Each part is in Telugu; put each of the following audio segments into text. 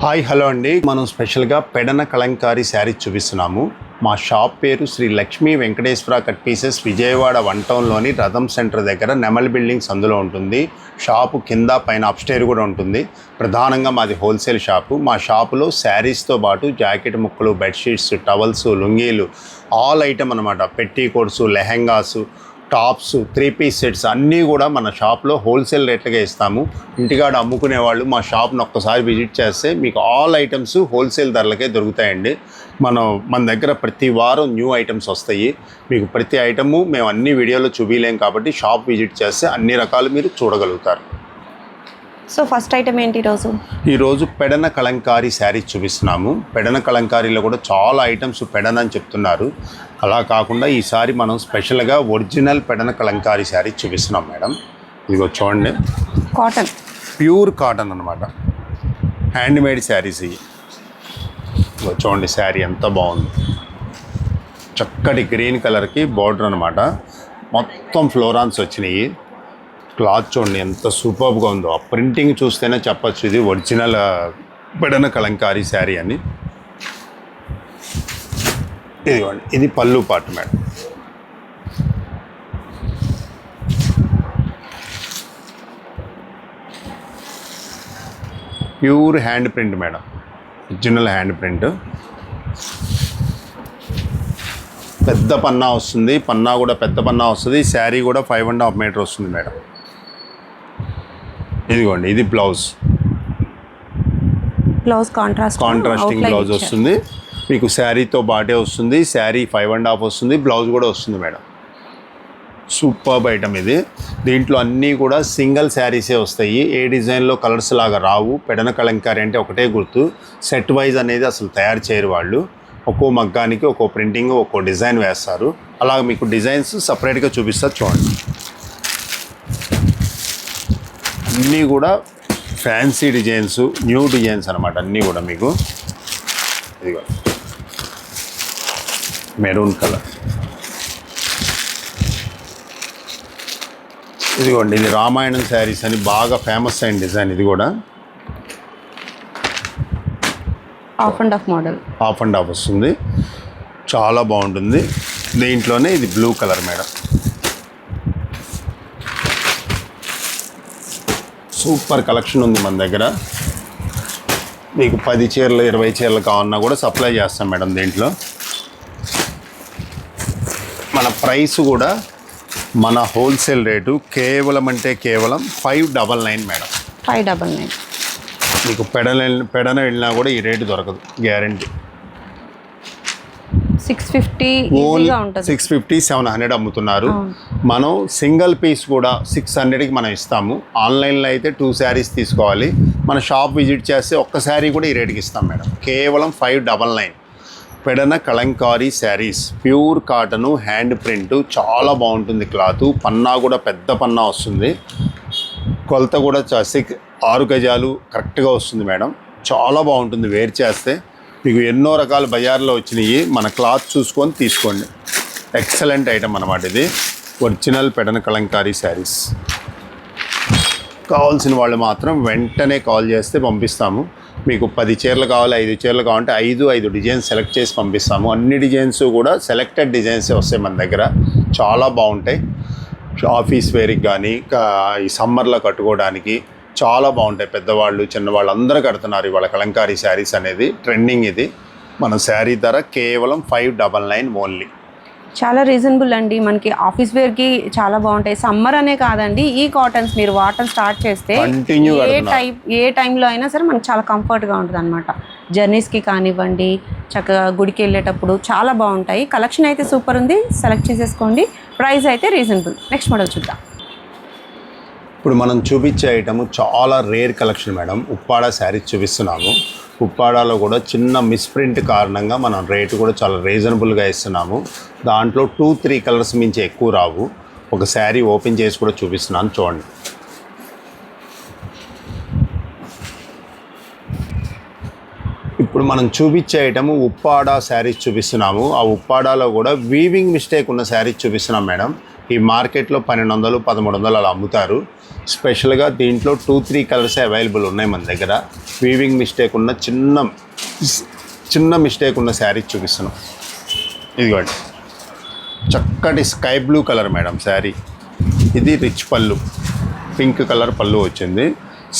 హాయ్ హలో అండి. మనం స్పెషల్గా పెడన కలంకారీ శారీ చూపిస్తున్నాము. మా షాప్ పేరు శ్రీ లక్ష్మీ వెంకటేశ్వర కట్ పీసెస్, విజయవాడ 1 టౌన్లోని రథం సెంటర్ దగ్గర నెమల్ బిల్డింగ్స్ అందులో ఉంటుంది. షాపు కింద పైన అప్స్టైర్ కూడా ఉంటుంది. ప్రధానంగా మాది హోల్సేల్ షాపు. మా షాపులో శారీస్తో పాటు జాకెట్ ముక్కలు, బెడ్షీట్స్, టవల్స్, లుంగీలు, ఆల్ ఐటమ్ అనమాట. Petticoats, lehengas, tops, 3 piece sets అన్నీ కూడా మన షాప్లో హోల్సేల్ రేట్లుగా ఇస్తాము. ఇంటికాడ అమ్ముకునే వాళ్ళు మా షాప్ను ఒక్కసారి విజిట్ చేస్తే మీకు ఆల్ ఐటమ్స్ హోల్సేల్ ధరలకే దొరుకుతాయండి. మన దగ్గర ప్రతి వారం న్యూ ఐటమ్స్ వస్తాయి. మీకు ప్రతి ఐటము మేము అన్ని వీడియోలో చూపించలేం కాబట్టి షాప్ విజిట్ చేస్తే అన్ని రకాలు మీరు చూడగలుగుతారు. సో ఫస్ట్ ఐటమ్ ఏంటి ఈరోజు పెడన కలంకారీ శారీ చూపిస్తున్నాము. పెడన కలంకారీలో కూడా చాలా ఐటమ్స్ పెడన అని చెప్తున్నారు. అలా కాకుండా ఈసారి మనం స్పెషల్గా ఒరిజినల్ పెడన కలంకారీ శారీ చూపిస్తున్నాం మేడం. ఇదిగో చూడండి, కాటన్, ప్యూర్ కాటన్ అనమాట. హ్యాండ్మేడ్ శారీస్ ఇవి. ఇదిగో చూడండి, శారీ ఎంత బాగుంది. చక్కటి గ్రీన్ కలర్కి బార్డర్ అనమాట. మొత్తం ఫ్లోరాన్స్ వచ్చినాయి. క్లాత్ చూడండి ఎంత సూపర్గా ఉందో. ఆ ప్రింటింగ్ చూస్తేనే చెప్పచ్చు ఇది ఒరిజినల్ పెడన కలంకారీ శారీ అని. ఇదిగోండి, ఇది పళ్ళు పాటు madam. Pure hand print madam, original hand print. పెద్ద పన్నా వస్తుంది, పన్నా కూడా పెద్ద పన్నా వస్తుంది. శారీ కూడా 5.5 మీటర్ వస్తుంది మేడం. ఇదిగోండి, ఇది బ్లౌజ్ కాంట్రాస్టింగ్ బ్లౌజ్ వస్తుంది. మీకు శారీతో బాటే వస్తుంది. శారీ 5.5 వస్తుంది, బ్లౌజ్ కూడా వస్తుంది మేడం. సూపర్బ్ ఐటమ్ ఇది. దీంట్లో అన్నీ కూడా సింగిల్ శారీసే వస్తాయి. ఏ డిజైన్లో కలర్స్ లాగా రావు. పెడన కలంకారీ అంటే ఒకటే గుర్తు. సెట్ వైజ్ అనేది అసలు తయారు చేయరు వాళ్ళు. ఒక్కో మగ్గానికి ఒక్కో ప్రింటింగ్, ఒక్కో డిజైన్ వేస్తారు. అలా మీకు డిజైన్స్ సపరేట్గా చూపిస్తారు చూడండి. అన్నీ కూడా ఫ్యాన్సీ డిజైన్స్, న్యూ డిజైన్స్ అనమాట. అన్నీ కూడా మీకు ఇదిగో మెరూన్ కలర్. ఇదిగోండి, ఇది రామాయణం శారీస్ అని బాగా ఫేమస్ అయిన డిజైన్. ఇది కూడా హాఫ్ అండ్ హాఫ్ వస్తుంది. చాలా బాగుంటుంది. దీంట్లోనే ఇది blue colour madam. Super collection ఉంది మన దగ్గర. మీకు 10 చీరలు 20 చీరలు కావాలన్నా కూడా సప్లై చేస్తాం మేడం. దీంట్లో మన ప్రైస్ కూడా మన హోల్సేల్ రేటు కేవలం 599 మేడం. 599. మీకు పెడన వెళ్ళినా కూడా ఈ రేటు దొరకదు, గ్యారంటీ. 650 700 అమ్ముతున్నారు. మనం సింగిల్ పీస్ కూడా 600కి మనం ఇస్తాము. ఆన్లైన్లో అయితే 2 శారీస్ తీసుకోవాలి. మన షాప్ విజిట్ చేస్తే ఒక్క శారీ కూడా ఈ రేటుకి ఇస్తాం మేడం. కేవలం 599. Pedana Kalamkari saris, pure cotton, hand print, చాలా బాగుంటుంది క్లాత్. పన్నా కూడా పెద్ద పన్నా వస్తుంది. కొలత కూడా 6 గజాలు కరెక్ట్గా వస్తుంది మేడం. చాలా బాగుంటుంది వేర్ చేస్తే. మీకు ఎన్నో రకాల బజార్లో వచ్చినాయి. మన క్లాత్ చూసుకొని తీసుకోండి. ఎక్సలెంట్ ఐటమ్ అన్నమాట ఇది. ఒరిజినల్ పెడన కలంకారీ శారీస్. కావాల్సిన వాళ్ళు మాత్రం వెంటనే కాల్ చేస్తే పంపిస్తాము. మీకు 10 చీరలు కావాలి, 5 చీరలు కావాలంటే 5 డిజైన్స్ సెలెక్ట్ చేసి పంపిస్తాము. అన్ని డిజైన్స్ కూడా సెలెక్టెడ్ డిజైన్సే వస్తాయి మన దగ్గర. చాలా బాగుంటాయి. ఆఫీస్ వేర్కి కానీ ఈ సమ్మర్లో కట్టుకోవడానికి చాలా బాగుంటాయి. పెద్దవాళ్ళు చిన్నవాళ్ళు అందరూ కడుతున్నారు ఇవాళ కలంకారీ శారీస్ అనేది. ట్రెండింగ్ ఇది. మన శారీ ధర కేవలం 599 ఓన్లీ. చాలా రీజనబుల్ అండి. మనకి ఆఫీస్ వేర్కి చాలా బాగుంటాయి. సమ్మర్ అనే కాదండి, ఈ కాటన్స్ మీరు వాటర్ స్టార్ట్ చేస్తే ఏ టైంలో అయినా సరే మనకు చాలా కంఫర్ట్గా ఉంటుంది అనమాట. జర్నీస్కి కానివ్వండి, చక్కగా గుడికి వెళ్ళేటప్పుడు చాలా బాగుంటాయి. కలెక్షన్ అయితే సూపర్ ఉంది, సెలెక్ట్ చేసేసుకోండి. ప్రైస్ అయితే రీజనబుల్. నెక్స్ట్ మోడల్ చూద్దాం. ఇప్పుడు మనం చూపించే ఐటమ్ చాలా rare collection madam. Uppada saris చూపిస్తున్నాము. ఉప్పాడాలో కూడా చిన్న మిస్ప్రింట్ కారణంగా మనం రేటు కూడా చాలా రీజనబుల్గా ఇస్తున్నాము. దాంట్లో 2-3 కలర్స్ మించి ఎక్కువ రావు. ఒక శారీ ఓపెన్ చేసి కూడా చూపిస్తున్నాను చూడండి. ఇప్పుడు మనం చూపించే ఐటమ్ ఉప్పాడ శారీస్ చూపిస్తున్నాము. ఆ ఉప్పాడాలో కూడా వీవింగ్ మిస్టేక్ ఉన్న శారీస్ చూపిస్తున్నాం మేడం. ఈ మార్కెట్లో 1200, 1300 అలా అమ్ముతారు. స్పెషల్గా దీంట్లో 2-3 కలర్స్ అవైలబుల్ ఉన్నాయి మన దగ్గర. వీవింగ్ మిస్టేక్ ఉన్న చిన్న మిస్టేక్ ఉన్న శారీ చూపిస్తున్నాం. ఇదిగోండి, చక్కటి sky blue colour madam sari. ఇది రిచ్ పళ్ళు, పింక్ కలర్ పళ్ళు వచ్చింది.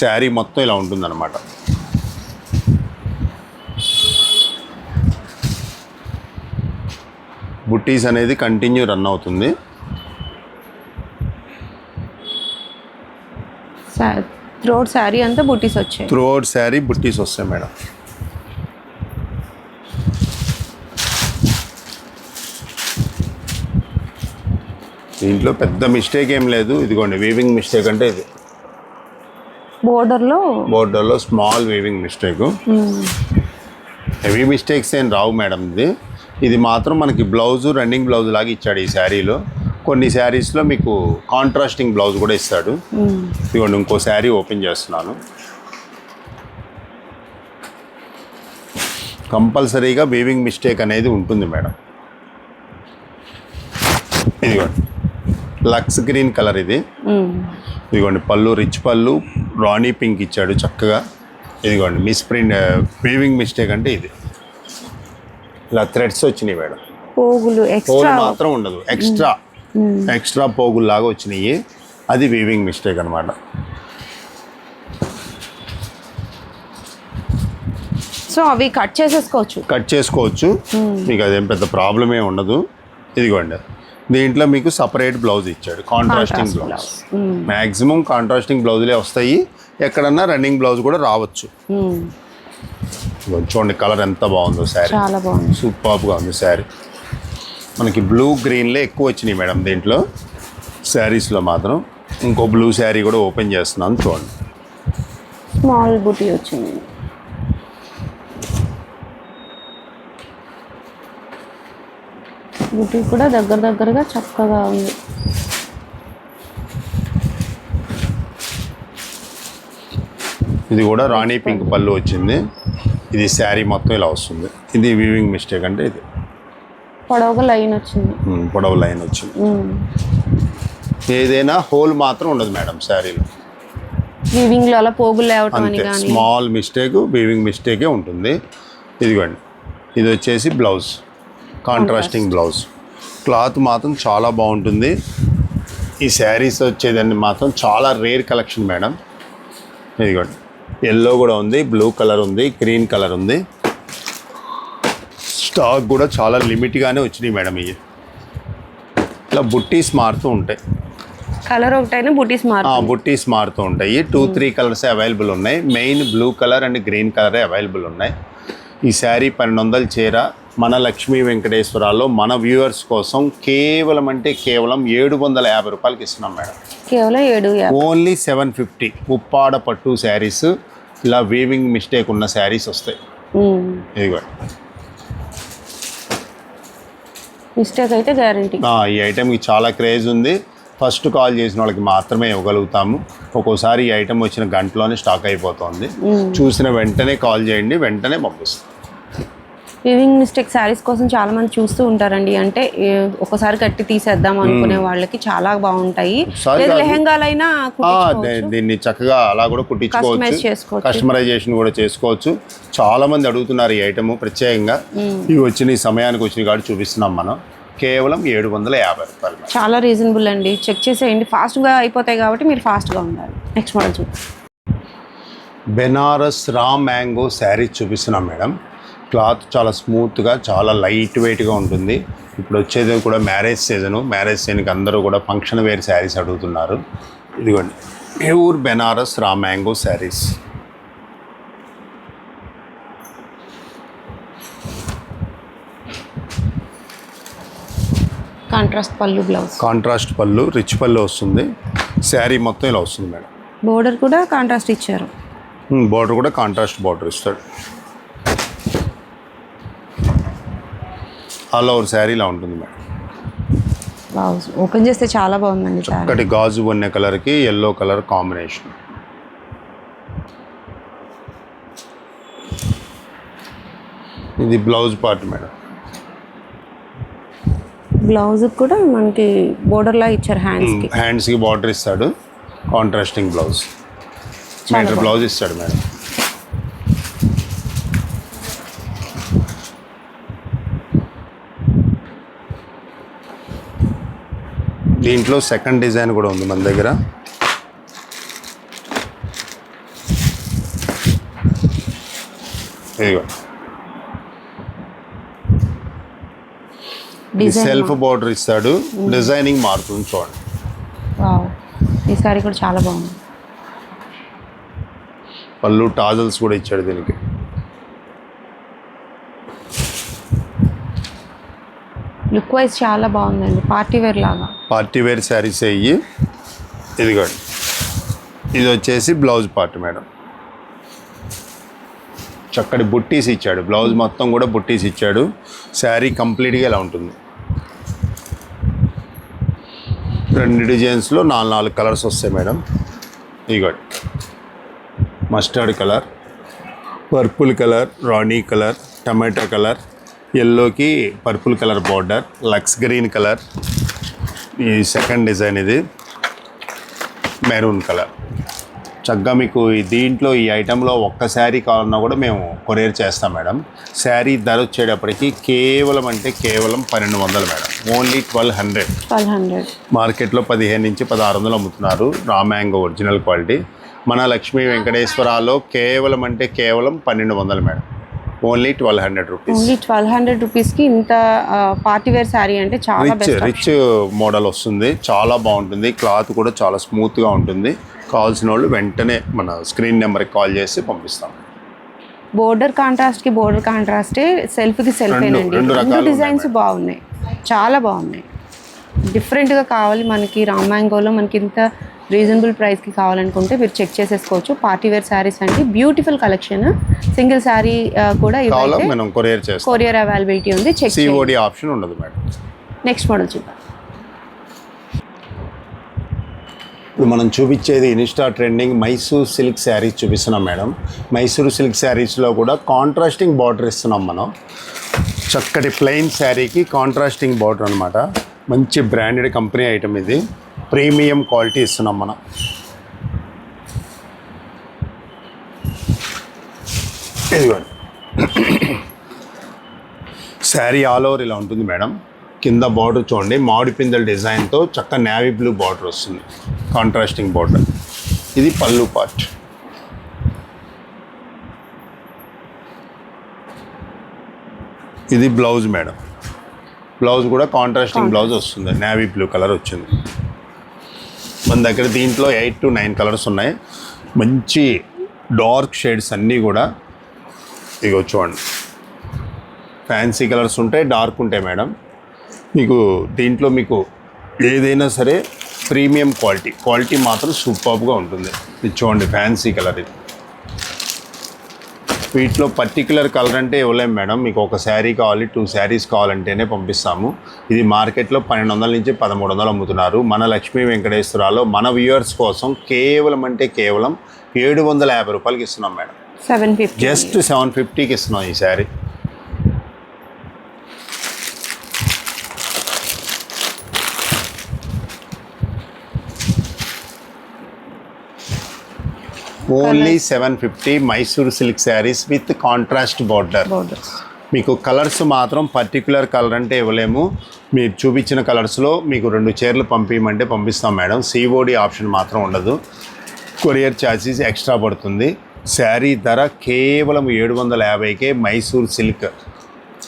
శారీ మొత్తం ఇలా ఉంటుందన్నమాట. బుట్టీస్ అనేది కంటిన్యూ రన్ అవుతుంది. త్రోట్ శారీ అంతా బుట్టీస్ వచ్చాయి. త్రోట్ శారీ బుట్టీస్ వస్తాయి మేడం. దీంట్లో పెద్ద మిస్టేక్ ఏం లేదు. ఇదిగోండి, వీవింగ్ మిస్టేక్ అంటే ఇది బోర్డర్లో small weaving mistake. Heavy mistakes ఏం రావు మేడం. ఇది మాత్రం మనకి బ్లౌజు రన్నింగ్ బ్లౌజ్ లాగా ఇచ్చాడు ఈ శారీలో. కొన్ని శారీస్లో మీకు కాంట్రాస్టింగ్ బ్లౌజ్ కూడా ఇస్తాడు. ఇదిగోండి, ఇంకో శారీ ఓపెన్ చేస్తున్నాను. కంపల్సరీగా వీవింగ్ మిస్టేక్ అనేది ఉంటుంది మేడం. ఇదిగోండి, లక్స్ గ్రీన్ కలర్ ఇది. ఇదిగోండి, పళ్ళు రిచ్ పళ్ళు, రాణి పింక్ ఇచ్చాడు చక్కగా. ఇదిగోండి, మిస్ప్రింట్ వీవింగ్ మిస్టేక్ అంటే ఇది. ఇలా థ్రెడ్స్ వచ్చినాయి మేడం. పోగులు మాత్రం ఉండదు, ఎక్స్ట్రా పోగులు లాగా వచ్చినాయి. అది వీవింగ్ మిస్టేక్ అనమాట. సో అవి కట్ చేసుకోవచ్చు. మీకు అదేం పెద్ద ప్రాబ్లం ఏమి ఉండదు. ఇదిగోండి, దీంట్లో మీకు సపరేట్ బ్లౌజ్ ఇచ్చాడు, కాంట్రాస్టింగ్ బ్లౌజ్. మ్యాక్సిమం కాంట్రాస్టింగ్ బ్లౌజులే వస్తాయి. ఎక్కడన్నా రన్నింగ్ బ్లౌజ్ కూడా రావచ్చు. చూడండి, కలర్ ఎంత బాగుందో శారీ, చాలా బాగుంది, సూపర్గా ఉంది శారీ. మనకి బ్లూ గ్రీన్లే ఎక్కువ వచ్చినాయి మేడం దీంట్లో. శారీస్లో మాత్రం ఇంకో బ్లూ శారీ కూడా ఓపెన్ చేస్తున్నాను. చూడండి, స్మాల్ బుటీ వచ్చింది. బుటీ కూడా దగ్గరగా చక్కగా ఉంది. ఇది కూడా రాణి పింక్ పళ్ళు వచ్చింది. ఇది శారీ మొత్తం ఇలా వస్తుంది. ఇది వీవింగ్ మిస్టేక్ అంటే ఇది పొడవు లైన్ వచ్చింది. ఏదైనా హోల్ మాత్రం ఉండదు మేడం శారీలో. వీవింగ్లో అలా పోగులు లేవటం అని కానీ స్మాల్ మిస్టేక్ వీవింగ్ మిస్టేకే ఉంటుంది. ఇదిగోండి, ఇది వచ్చేసి బ్లౌజ్, కాంట్రాస్టింగ్ బ్లౌజ్. క్లాత్ మాత్రం చాలా బాగుంటుంది. ఈ శారీస్ వచ్చేదాన్ని మాత్రం చాలా రేర్ కలెక్షన్ మేడం. ఇదిగోండి, ఎల్లో కూడా ఉంది, బ్లూ కలర్ ఉంది, గ్రీన్ కలర్ ఉంది. స్టాక్ కూడా చాలా లిమిట్గానే వచ్చినాయి మేడం. ఇవి ఇలా బుట్టీస్ మారుతూ ఉంటాయి. కలర్ ఒకటైనా బుట్టీస్ మారుతూ ఉంటాయి. 2-3 కలర్స్ అవైలబుల్ ఉన్నాయి. Main blue colour and green కలరే అవైలబుల్ ఉన్నాయి. ఈ శారీ 1200 చీర మన లక్ష్మీ వెంకటేశ్వరాల్లో మన వ్యూవర్స్ కోసం కేవలం 750 రూపాయలకి ఇస్తున్నాం మేడం. కేవలం 750. ఓన్లీ 750. ఉప్పాడ పట్టు శారీస్, ఇలా వీవింగ్ మిస్టేక్ ఉన్న శారీస్ వస్తాయి. ఇదిగోండి, మిస్టేక్ అయితే గ్యారంటీ. ఈ ఐటెంకి చాలా క్రేజ్ ఉంది. ఫస్ట్ కాల్ చేసిన వాళ్ళకి మాత్రమే ఇవ్వగలుగుతాము. ఒక్కోసారి ఈ ఐటెం వచ్చిన గంటలోనే స్టాక్ అయిపోతుంది. చూసిన వెంటనే కాల్ చేయండి, వెంటనే పంపిస్తాం. వీవింగ్ మిస్టేక్ శారీస్ కోసం చాలా మంది చూస్తూ ఉంటారండి. అంటే ఒకసారి కట్టి తీసేద్దాం అనుకునే వాళ్ళకి చాలా బాగుంటాయి. లెహంగాలైనా దీన్ని చక్కగా అలా కూడా కుట్టించుకోవచ్చు, కస్టమైజేషన్ కూడా చేసుకోవచ్చు. చాలా మంది అడుగుతున్నారు ఈ ఐటమ్ ప్రత్యేకంగా. ఇవి వచ్చిన సమయానికి వచ్చిన కాబట్టి చూపిస్తున్నాం మనం. కేవలం 750 రూపాయలు. చాలా రీజనబుల్ అండి. చెక్ చేసేయండి, ఫాస్ట్గా అయిపోతాయి కాబట్టి మీరు ఫాస్ట్గా ఉండాలి. నెక్స్ట్ మోడల్ చూడండి. బెనారస్ రా మ్యాంగో శారీ చూపిస్తున్నాం మేడం. క్లాత్ చాలా స్మూత్గా, చాలా లైట్ వెయిట్గా ఉంటుంది. ఇప్పుడు వచ్చేది కూడా మ్యారేజ్ సీజన్కి అందరూ కూడా ఫంక్షన్ వేర్ శారీస్ అడుగుతున్నారు. ఇదిగోండి, pure Banaras raw mango saris. Contrast పళ్ళు రిచ్ పళ్ళు వస్తుంది. శారీ మొత్తం ఇలా వస్తుంది మేడం. బోర్డర్ కూడా కాంట్రాస్ట్ ఇచ్చారు. బోర్డర్ కూడా కాంట్రాస్ట్ బోర్డర్ ఇస్తాడు. ఆల్ ఓవర్ శారీ ఇలా ఉంటుంది మేడం. ఓపెన్ చేస్తే చాలా బాగుందండి. చక్కటి గాజు వన్నె కలర్కి ఎల్లో కలర్ కాంబినేషన్. ఇది బ్లౌజ్ పార్ట్ మేడం. బ్లౌజ్ కూడా మనకి బోర్డర్ లా ఇచ్చారు హ్యాండ్స్కి. హ్యాండ్స్కి బార్డర్ ఇస్తాడు, కాంట్రాస్టింగ్ బ్లౌజ్, మీటర్ బ్లౌజ్ ఇస్తాడు మేడం. దీంట్లో సెకండ్ డిజైన్ కూడా ఉంది మన దగ్గర. ఇదిగో సెల్ఫ్ బోర్డర్ ఇస్తాడు, డిజైనింగ్ మారుతుంది చూడండి. వావ్, ఈ సారీ కూడా చాలా బాగుంది. పళ్ళు టాజల్స్ కూడా ఇచ్చాడు దీనికి. లుక్ వైజ్ చాలా బాగుందండి, పార్టీ వేర్ లాగా. పార్టీ వేర్ శారీస్ అయ్యి. ఇదిగోండి, ఇది వచ్చేసి బ్లౌజ్ పార్ట్ మేడం. చక్కటి బుట్టీస్ ఇచ్చాడు, బ్లౌజ్ మొత్తం కూడా బుట్టీస్ ఇచ్చాడు. శారీ కంప్లీట్గా ఇలా ఉంటుంది. 2 డిజైన్స్లో 4 కలర్స్ వస్తాయి మేడం. ఇదిగోండి, mustard colour, purple colour, rani colour, tomato colour, ఎల్లోకి purple colour border, lux green colour, ఈ సెకండ్ డిజైన్ ఇది మెరూన్ కలర్. చక్కగా మీకు దీంట్లో ఈ ఐటెంలో ఒక్క శారీ కావాలన్నా కూడా మేము కొరియర్ చేస్తాం మేడం. శారీ ధర వచ్చేటప్పటికి కేవలం 1200 మేడం, ఓన్లీ 1200. మార్కెట్లో 15 నుంచి 1600 అమ్ముతున్నారు రా మ్యాంగో ఒరిజినల్ క్వాలిటీ. మన లక్ష్మీ వెంకటేశ్వరాలో కేవలం 1200 మేడం, ఓన్లీ 1200 రూపీస్. ఓన్లీ 1200 రూపీస్కి ఇంత పార్టీ వేర్ శారీ అంటే చాలా రిచ్ మోడల్ వస్తుంది, చాలా బాగుంటుంది. క్లాత్ కూడా చాలా స్మూత్గా ఉంటుంది. కావాల్సిన వాళ్ళు వెంటనే మన స్క్రీన్ నెంబర్కి కాల్ చేసి పంపిస్తాం. బోర్డర్ కాంట్రాస్ట్కి బోర్డర్ కాంట్రాస్టే, సెల్ఫ్కి సెల్ఫ్ అండి. రెండు డిజైన్స్ బాగున్నాయి, చాలా బాగున్నాయి. డిఫరెంట్గా కావాలి మనకి రామ్ మ్యాంగోలో, మనకి ఇంత రీజనబుల్ ప్రైస్కి కావాలనుకుంటే మీరు చెక్ చేసేసుకోవచ్చు. పార్టీ వేర్ శారీస్ అండి, బ్యూటిఫుల్ కలెక్షన్. సింగిల్ శారీ కూడా మనం కొరియర్ చేస్తాం, కొరియర్ అవైలబిలిటీ ఉంది. చెక్ సిఓడి ఆప్షన్ ఉండదు మేడం. నెక్స్ట్ మోడల్ చూద్దాం. ఇప్పుడు మనం చూపించేది Insta trending Mysore silk saris చూపిస్తున్నాం మేడం. మైసూర్ సిల్క్ శారీస్లో కూడా కాంట్రాస్టింగ్ బార్డర్ ఇస్తున్నాం మనం. చక్కటి ప్లెయిన్ శారీకి కాంట్రాస్టింగ్ బార్డర్ అనమాట. మంచి బ్రాండెడ్ కంపెనీ ఐటమ్ ఇది, ప్రీమియం క్వాలిటీ ఇస్తున్నాం మనం. ఇదిగోండి, శారీ ఆల్ ఓవర్ ఇలా ఉంటుంది మేడం. కింద బార్డర్ చూడండి, మామిడి పిందెల డిజైన్తో చక్క నేవీ బ్లూ బార్డర్ వస్తుంది, కాంట్రాస్టింగ్ బార్డర్. ఇది పళ్ళు పార్ట్. ఇది బ్లౌజ్ మేడం. బ్లౌజ్ కూడా కాంట్రాస్టింగ్ బ్లౌజ్ వస్తుంది, నేవీ బ్లూ కలర్ వచ్చింది మన దగ్గర. దీంట్లో 8 to 9 కలర్స్ ఉన్నాయి. మంచి డార్క్ షేడ్స్ అన్నీ కూడా ఇగో చూడండి. ఫ్యాన్సీ కలర్స్ ఉంటాయి, డార్క్ ఉంటాయి మేడం. మీకు దీంట్లో మీకు ఏదైనా సరే ప్రీమియం క్వాలిటీ మాత్రం సూపర్గా ఉంటుంది. ఇది చూడండి, ఫ్యాన్సీ కలర్ ఇది. వీటిలో పర్టికులర్ కలర్ అంటే ఇవ్వలేము మేడం. మీకు ఒక శారీ కావాలి, 2 శారీస్ కావాలంటేనే పంపిస్తాము. ఇది మార్కెట్లో 1200 నుంచి 1300 అమ్ముతున్నారు. మన లక్ష్మీ వెంకటేశ్వరాలో మన వ్యూవర్స్ కోసం కేవలం 750 రూపాయలకి ఇస్తున్నాం మేడం. 750, జస్ట్ 750కి ఇస్తున్నాం ఈ sari. Only 750 Mysore silk saris with contrast border. మీకు కలర్స్ మాత్రం పర్టికులర్ కలర్ అంటే ఇవ్వలేము. మీరు చూపించిన కలర్స్లో మీకు 2 చీరలు పంపించమంటే పంపిస్తాం మేడం. సిఓడి ఆప్షన్ మాత్రం ఉండదు, కొరియర్ ఛార్జెస్ ఎక్స్ట్రా పడుతుంది. శారీ ధర కేవలం 750కే Mysore silk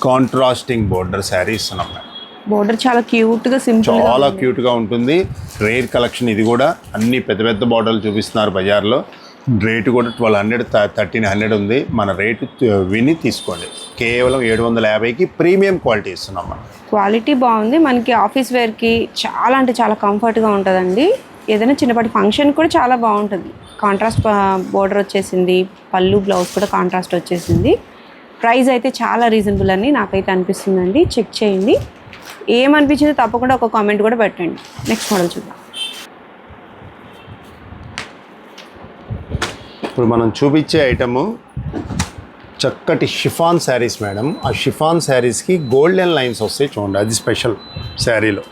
contrasting border sari ఇస్తున్నాం మేడం. బోర్డర్ చాలా క్యూట్గా, సింపుల్, చాలా క్యూట్గా ఉంటుంది. రేర్ కలెక్షన్ ఇది కూడా. అన్ని పెద్ద పెద్ద బార్డర్లు చూపిస్తున్నారు బజార్లో. రేటు కూడా 1200, 1300 ఉంది. మన రేటు విని తీసుకోండి. కేవలం 750కి ప్రీమియం క్వాలిటీ ఇస్తున్నాం మనం. క్వాలిటీ బాగుంది. మనకి ఆఫీస్ వేర్కి చాలా అంటే చాలా కంఫర్ట్గా ఉంటుందండి. ఏదైనా చిన్నపాటి ఫంక్షన్ కూడా చాలా బాగుంటుంది. కాంట్రాస్ట్ బోర్డర్ వచ్చేసింది, పళ్ళు బ్లౌజ్ కూడా కాంట్రాస్ట్ వచ్చేసింది. ప్రైస్ అయితే చాలా రీజనబుల్ అని నాకైతే అనిపిస్తుందండి. చెక్ చేయండి, ఏమనిపించిందో తప్పకుండా ఒక కామెంట్ కూడా పెట్టండి. నెక్స్ట్ మోడల్ చూద్దాం. ఇప్పుడు మనం చూపించే ఐటము చక్కటి షిఫాన్ శారీస్ మేడం. ఆ షిఫాన్ శారీస్కి గోల్డెన్ లైన్స్ వస్తాయి చూడండి, అది స్పెషల్ శారీలో.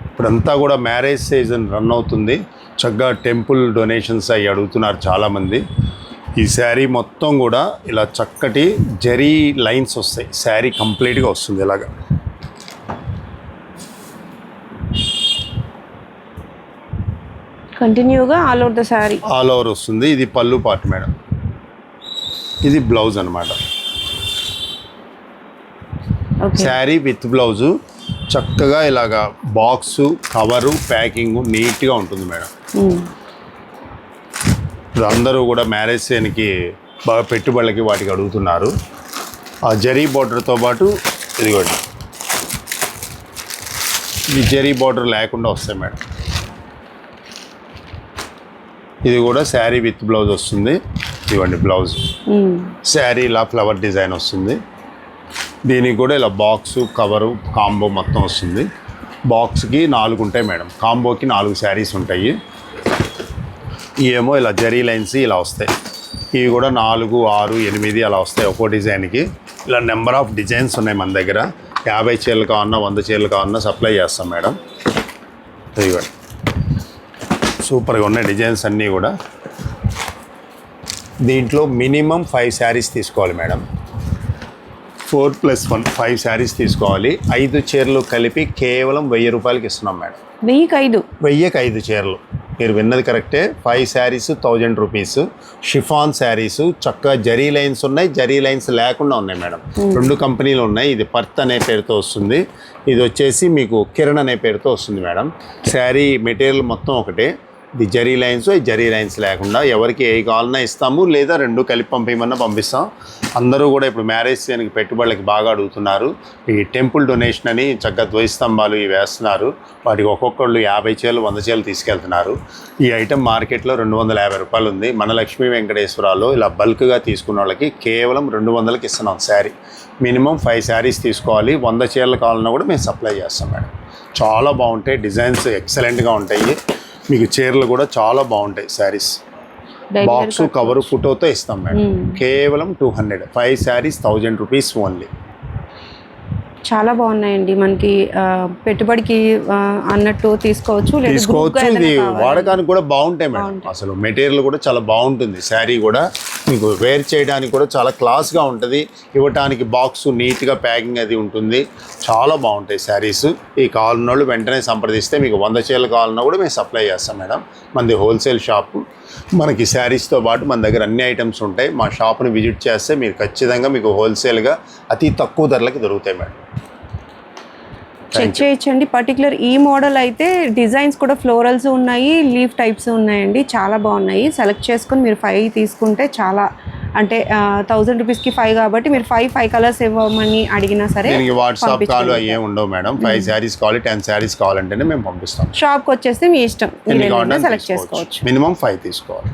ఇప్పుడంతా కూడా మ్యారేజ్ సీజన్ రన్ అవుతుంది, చక్కగా టెంపుల్ డొనేషన్స్ అవి అడుగుతున్నారు చాలామంది. ఈ శారీ మొత్తం కూడా ఇలా చక్కటి జరీ లైన్స్ వస్తాయి, శారీ కంప్లీట్గా వస్తుంది ఇలాగా. కంటిన్యూగా all over the sari all over వస్తుంది. ఇది పళ్ళు పార్ట్ మేడం, ఇది బ్లౌజ్ అనమాట. శారీ విత్ బ్లౌజు చక్కగా ఇలాగా బాక్సు కవరు ప్యాకింగ్ నీట్గా ఉంటుంది మేడం. ఇప్పుడు అందరూ కూడా మ్యారేజ్ సీన్కి బాగా పెట్టుబడులకి వాటికి అడుగుతున్నారు. ఆ జరీ బార్డర్తో పాటు ఇదిగోండి, ఈ జరీ బార్డర్ లేకుండా వస్తాయి మేడం. ఇది కూడా శారీ విత్ బ్లౌజ్ వస్తుంది. ఇదిగోండి బ్లౌజ్, శారీ ఇలా ఫ్లవర్ డిజైన్ వస్తుంది. దీనికి కూడా ఇలా బాక్సు కవరు కాంబో మొత్తం వస్తుంది. బాక్స్కి 4 ఉంటాయి మేడం, కాంబోకి 4 శారీస్ ఉంటాయి. ఇవేమో ఇలా జరీ లైన్స్ ఇలా వస్తాయి. ఇవి కూడా 4, 6, 8 అలా వస్తాయి ఒక్కో డిజైన్కి. ఇలా నెంబర్ ఆఫ్ డిజైన్స్ ఉన్నాయి మన దగ్గర. 50 చీరలు కావాలన్నా 100 చీరలు కావాలన్నా సప్లై చేస్తాం మేడం. ఇదిగోండి సూపర్గా ఉన్నాయి డిజైన్స్ అన్నీ కూడా. దీంట్లో మినిమం 5 శారీస్ తీసుకోవాలి మేడం. 4+1 5 శారీస్ తీసుకోవాలి. 5 చీరలు కలిపి కేవలం 1000 రూపాయలకి ఇస్తున్నాం మేడం. 1000కి 5 చీరలు. మీరు విన్నది కరెక్టే. 5 శారీస్ 1000 రూపీస్. షిఫాన్ శారీస్ చక్కగా జరీ లైన్స్ ఉన్నాయి, జరీ లైన్స్ లేకుండా ఉన్నాయి మేడం. 2 కంపెనీలు ఉన్నాయి. ఇది పర్త్ అనే పేరుతో వస్తుంది, ఇది వచ్చేసి మీకు కిరణ్ అనే పేరుతో వస్తుంది మేడం. శారీ మెటీరియల్ మొత్తం ఒకటే. ఇది జరీ లైన్స్, ఈ జరీ లైన్స్ లేకుండా ఎవరికి ఏ కావాలన్నా ఇస్తాము, లేదా 2 కలిపి పంపించమన్నా పంపిస్తాం. అందరూ కూడా ఇప్పుడు మ్యారేజ్ సీజన్కి పెట్టుబడులకి బాగా అడుగుతున్నారు. ఈ టెంపుల్ డొనేషన్ అని చక్కగా ద్వైస్తంభాలు ఇవి వేస్తున్నారు. వాటికి ఒక్కొక్కళ్ళు 50 చీరలు 100 చీరలు తీసుకెళ్తున్నారు. ఈ ఐటెం మార్కెట్లో 250 రూపాయలు ఉంది. మన లక్ష్మీ వెంకటేశ్వరాలో ఇలా బల్క్గా తీసుకున్న వాళ్ళకి కేవలం 200కి ఇస్తున్నాం శారీ. మినిమం 5 శారీస్ తీసుకోవాలి. 100 చీరలు కావాలన్నా కూడా మేము సప్లై చేస్తాం మేడం. చాలా బాగుంటాయి, డిజైన్స్ ఎక్సలెంట్గా ఉంటాయి. మీకు చీరలు కూడా చాలా బాగుంటాయి. శారీస్ బాక్సు కవరు ఫోటోతో ఇస్తాం మేడం. కేవలం 200. 5 శారీస్ 1000 రూపీస్ ఓన్లీ. చాలా బాగున్నాయండి. మనకి పెట్టుబడికి అన్నట్టు తీసుకోవచ్చు. ఇది వాడకానికి కూడా బాగుంటాయి మేడం. అసలు మెటీరియల్ కూడా చాలా బాగుంటుంది. శారీ కూడా మీకు వేర్ చేయడానికి కూడా చాలా క్లాస్గా ఉంటుంది. ఇవ్వటానికి బాక్సు నీట్గా ప్యాకింగ్ అది ఉంటుంది. చాలా బాగుంటాయి శారీస్. ఈ కావాలన్న వాళ్ళు వెంటనే సంప్రదిస్తే మీకు 100 చీరలు కావాలన్నా కూడా మేము సప్లై చేస్తాం మేడం. మనది హోల్సేల్ షాపు. మనకి శారీస్తో పాటు మన దగ్గర అన్ని ఐటమ్స్ ఉంటాయి. మా షాప్ని విజిట్ చేస్తే మీరు ఖచ్చితంగా మీకు హోల్సేల్గా అతి తక్కువ ధరలకి దొరుకుతాయి మేడం. చెక్ చేయొచ్చండి. పర్టికులర్ ఈ మోడల్ అయితే డిజైన్స్ కూడా ఫ్లోరల్స్ ఉన్నాయి, లీఫ్ టైప్స్ ఉన్నాయండి. చాలా బాగున్నాయి. సెలెక్ట్ చేసుకొని మీరు 5 తీసుకుంటే చాలా, అంటే 1000 రూపీస్కి 5 కాబట్టి మీరు 5 కలర్స్ ఇవ్వమని అడిగినా సరే దీనికి వాట్సాప్ కాల్ అయ్యే ఉండవు మేడం. 5 శారీస్ కావాలి, 10 శారీస్ కావాలంటేనే మేము పంపిస్తాం. షాప్కి వచ్చేస్తే మీ ఇష్టం, సెలెక్ట్ చేసుకోవచ్చు. మినిమం 5 తీసుకోవాలి.